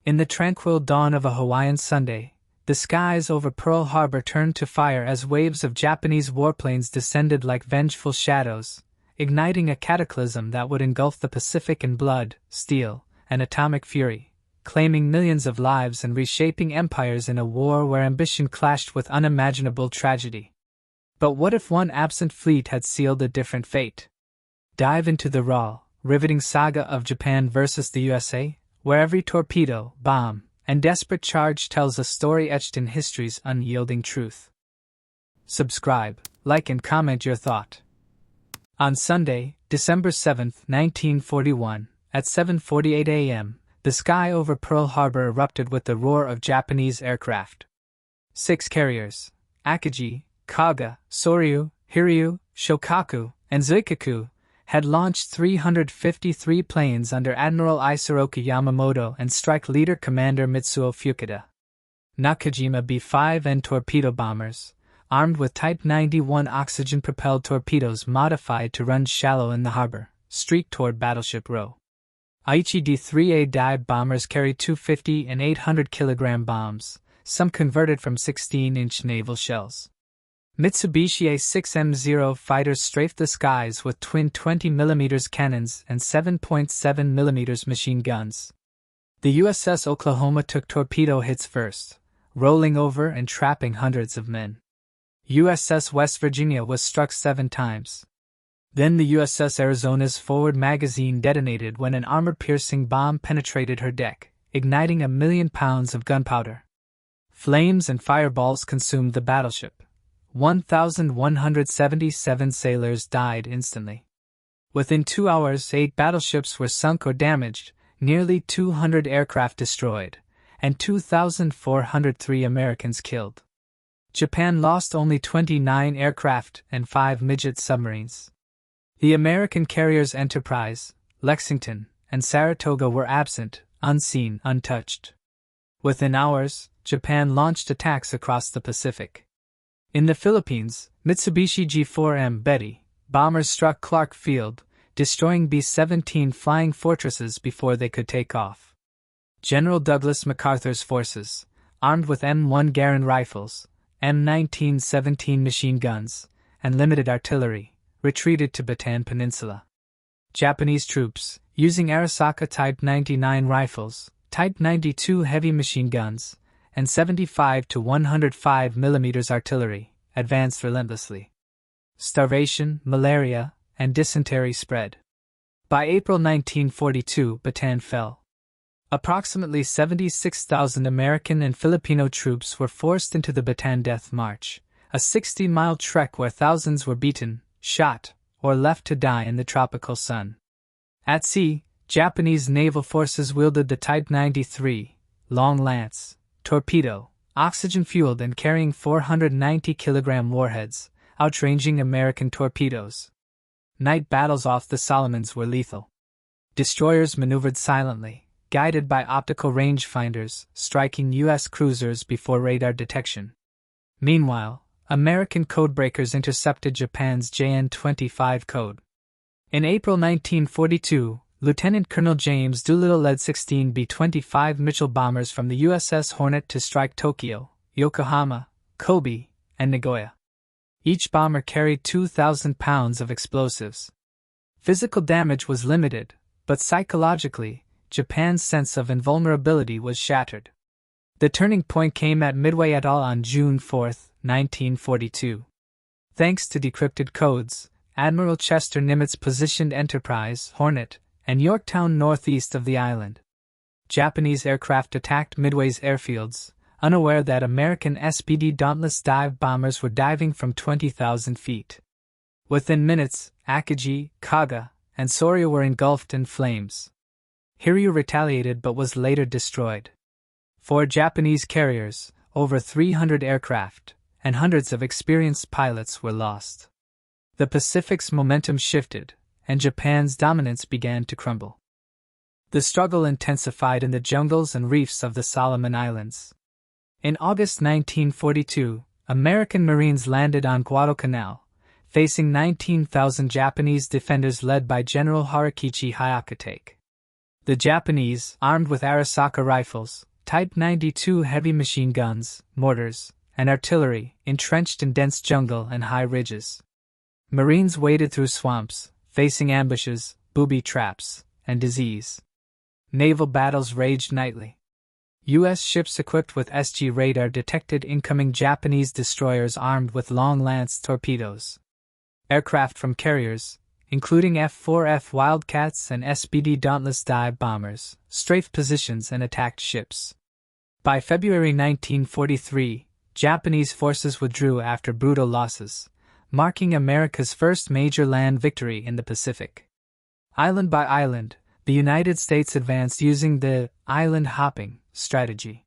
In the tranquil dawn of a Hawaiian Sunday, the skies over Pearl Harbor turned to fire as waves of Japanese warplanes descended like vengeful shadows, igniting a cataclysm that would engulf the Pacific in blood, steel, and atomic fury, claiming millions of lives and reshaping empires in a war where ambition clashed with unimaginable tragedy. But what if one absent fleet had sealed a different fate? Dive into the raw, riveting saga of Japan versus the USA, where every torpedo, bomb, and desperate charge tells a story etched in history's unyielding truth. Subscribe, like and comment your thought. On Sunday, December 7, 1941, at 7:48 a.m., the sky over Pearl Harbor erupted with the roar of Japanese aircraft. 6 carriers, Akagi, Kaga, Soryu, Hiryu, Shokaku, and Zuikaku, had launched 353 planes under Admiral Isoroku Yamamoto and Strike Leader Commander Mitsuo Fukuda. Nakajima B-5N torpedo bombers, armed with Type 91 oxygen-propelled torpedoes modified to run shallow in the harbor, streaked toward Battleship Row. Aichi D-3A dive bombers carried 250 and 800-kilogram bombs, some converted from 16-inch naval shells. Mitsubishi A-6M0 fighters strafed the skies with twin 20mm cannons and 7.7mm machine guns. The USS Oklahoma took torpedo hits first, rolling over and trapping hundreds of men. USS West Virginia was struck 7 times. Then the USS Arizona's forward magazine detonated when an armor-piercing bomb penetrated her deck, igniting 1 million pounds of gunpowder. Flames and fireballs consumed the battleship. 1,177 sailors died instantly. Within 2 hours, 8 battleships were sunk or damaged, nearly 200 aircraft destroyed, and 2,403 Americans killed. Japan lost only 29 aircraft and 5 midget submarines. The American carriers Enterprise, Lexington, and Saratoga were absent, unseen, untouched. Within hours, Japan launched attacks across the Pacific. In the Philippines, Mitsubishi G-4M Betty bombers struck Clark Field, destroying B-17 flying fortresses before they could take off. General Douglas MacArthur's forces, armed with M1 Garand rifles, M19-17 machine guns, and limited artillery, retreated to Bataan Peninsula. Japanese troops, using Arisaka Type 99 rifles, Type 92 heavy machine guns, and 75 to 105 mm artillery, advanced relentlessly. Starvation, malaria, and dysentery spread. By April 1942, Bataan fell. Approximately 76,000 American and Filipino troops were forced into the Bataan Death March, a 60-mile trek where thousands were beaten, shot, or left to die in the tropical sun. At sea, Japanese naval forces wielded the Type 93, Long Lance, torpedo, oxygen-fueled and carrying 490-kilogram warheads, outranging American torpedoes. Night battles off the Solomons were lethal. Destroyers maneuvered silently, guided by optical rangefinders, striking U.S. cruisers before radar detection. Meanwhile, American codebreakers intercepted Japan's JN-25 code. In April 1942, Lieutenant Colonel James Doolittle led 16 B-25 Mitchell bombers from the USS Hornet to strike Tokyo, Yokohama, Kobe, and Nagoya. Each bomber carried 2,000 pounds of explosives. Physical damage was limited, but psychologically, Japan's sense of invulnerability was shattered. The turning point came at Midway Atoll on June 4, 1942. Thanks to decrypted codes, Admiral Chester Nimitz positioned Enterprise, Hornet, and Yorktown northeast of the island. Japanese aircraft attacked Midway's airfields, unaware that American SPD Dauntless dive bombers were diving from 20,000 feet. Within minutes, Akagi, Kaga, and Soryu were engulfed in flames. Hiryu retaliated but was later destroyed. 4 Japanese carriers, over 300 aircraft, and hundreds of experienced pilots were lost. The Pacific's momentum shifted, and Japan's dominance began to crumble. The struggle intensified in the jungles and reefs of the Solomon Islands. In August 1942, American Marines landed on Guadalcanal, facing 19,000 Japanese defenders led by General Hirokichi Hyakutake. The Japanese, armed with Arisaka rifles, Type 92 heavy machine guns, mortars, and artillery, entrenched in dense jungle and high ridges. Marines waded through swamps, facing ambushes, booby traps, and disease. Naval battles raged nightly. U.S. ships equipped with SG radar detected incoming Japanese destroyers armed with long lance torpedoes. Aircraft from carriers, including F-4F Wildcats and SBD Dauntless dive bombers, strafed positions and attacked ships. By February 1943, Japanese forces withdrew after brutal losses, marking America's first major land victory in the Pacific. Island by island, the United States advanced using the island hopping strategy.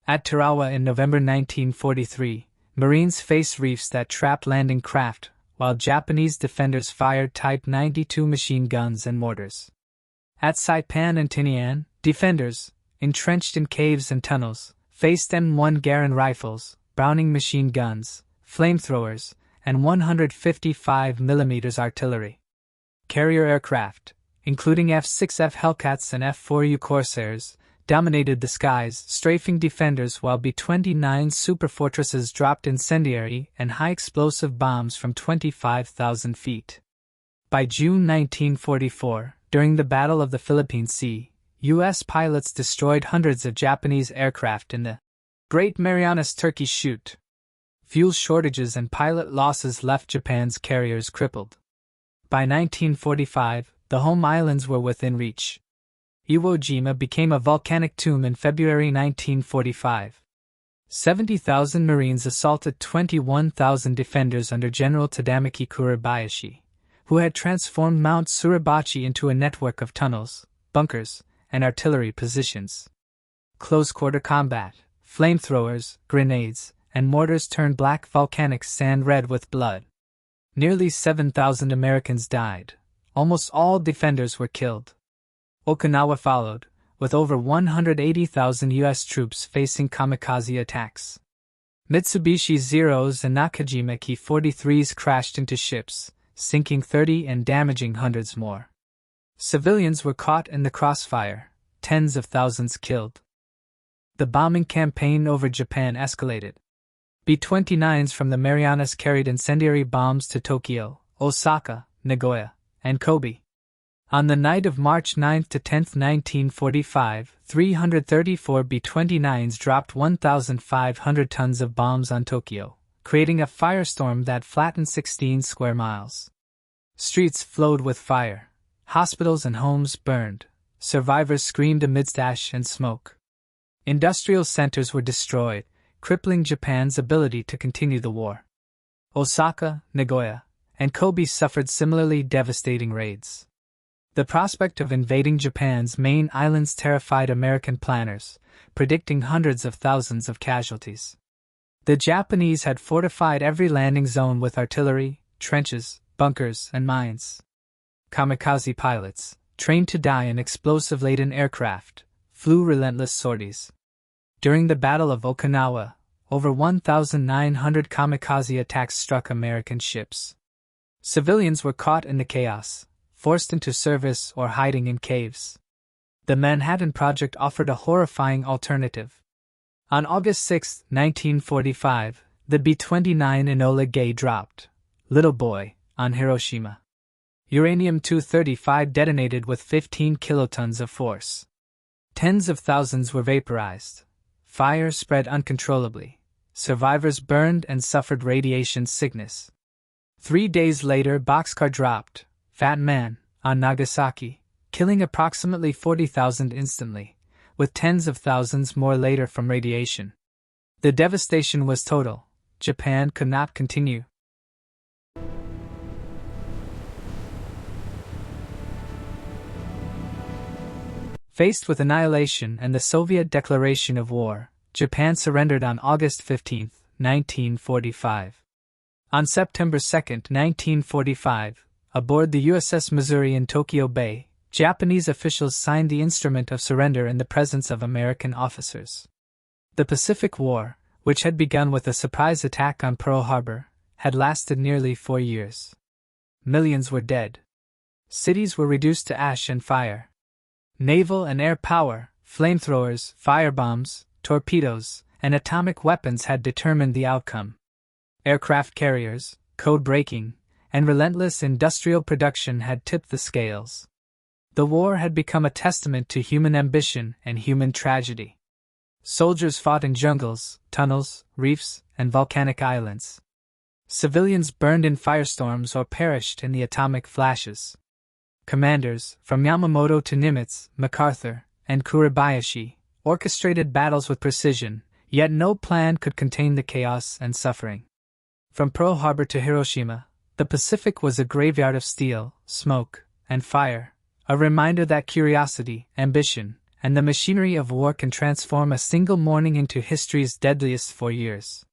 At Tarawa in November 1943, Marines faced reefs that trapped landing craft, while Japanese defenders fired Type 92 machine guns and mortars. At Saipan and Tinian, defenders, entrenched in caves and tunnels, faced M1 Garand rifles, Browning machine guns, flamethrowers, and 155mm artillery. Carrier aircraft, including F-6F Hellcats and F-4U Corsairs, dominated the skies, strafing defenders while B-29 superfortresses dropped incendiary and high-explosive bombs from 25,000 feet. By June 1944, during the Battle of the Philippine Sea, U.S. pilots destroyed hundreds of Japanese aircraft in the Great Marianas Turkey Shoot. Fuel shortages and pilot losses left Japan's carriers crippled. By 1945, the home islands were within reach. Iwo Jima became a volcanic tomb in February 1945. 70,000 Marines assaulted 21,000 defenders under General Tadamaki Kuribayashi, who had transformed Mount Suribachi into a network of tunnels, bunkers, and artillery positions. Close-quarter combat, flamethrowers, grenades, and mortars turned black volcanic sand red with blood. Nearly 7,000 Americans died. Almost all defenders were killed. Okinawa followed, with over 180,000 U.S. troops facing kamikaze attacks. Mitsubishi Zeros and Nakajima Ki-43s crashed into ships, sinking 30 and damaging hundreds more. Civilians were caught in the crossfire, tens of thousands killed. The bombing campaign over Japan escalated. B-29s from the Marianas carried incendiary bombs to Tokyo, Osaka, Nagoya, and Kobe. On the night of March 9 to 10, 1945, 334 B-29s dropped 1,500 tons of bombs on Tokyo, creating a firestorm that flattened 16 square miles. Streets flowed with fire. Hospitals and homes burned. Survivors screamed amidst ash and smoke. Industrial centers were destroyed, crippling Japan's ability to continue the war. Osaka, Nagoya, and Kobe suffered similarly devastating raids. The prospect of invading Japan's main islands terrified American planners, predicting hundreds of thousands of casualties. The Japanese had fortified every landing zone with artillery, trenches, bunkers, and mines. Kamikaze pilots, trained to die in explosive-laden aircraft, flew relentless sorties. During the Battle of Okinawa, over 1,900 kamikaze attacks struck American ships. Civilians were caught in the chaos, forced into service or hiding in caves. The Manhattan Project offered a horrifying alternative. On August 6, 1945, the B-29 Enola Gay dropped, Little Boy, on Hiroshima. Uranium-235 detonated with 15 kilotons of force. Tens of thousands were vaporized. Fire spread uncontrollably. Survivors burned and suffered radiation sickness. 3 days later, Boxcar dropped, Fat Man, on Nagasaki, killing approximately 40,000 instantly, with tens of thousands more later from radiation. The devastation was total. Japan could not continue. Faced with annihilation and the Soviet declaration of war, Japan surrendered on August 15, 1945. On September 2, 1945, aboard the USS Missouri in Tokyo Bay, Japanese officials signed the instrument of surrender in the presence of American officers. The Pacific War, which had begun with a surprise attack on Pearl Harbor, had lasted nearly 4 years. Millions were dead. Cities were reduced to ash and fire. Naval and air power, flamethrowers, firebombs, torpedoes, and atomic weapons had determined the outcome. Aircraft carriers, code-breaking, and relentless industrial production had tipped the scales. The war had become a testament to human ambition and human tragedy. Soldiers fought in jungles, tunnels, reefs, and volcanic islands. Civilians burned in firestorms or perished in the atomic flashes. Commanders, from Yamamoto to Nimitz, MacArthur, and Kuribayashi, orchestrated battles with precision, yet no plan could contain the chaos and suffering. From Pearl Harbor to Hiroshima, the Pacific was a graveyard of steel, smoke, and fire, a reminder that curiosity, ambition, and the machinery of war can transform a single morning into history's deadliest 4 years.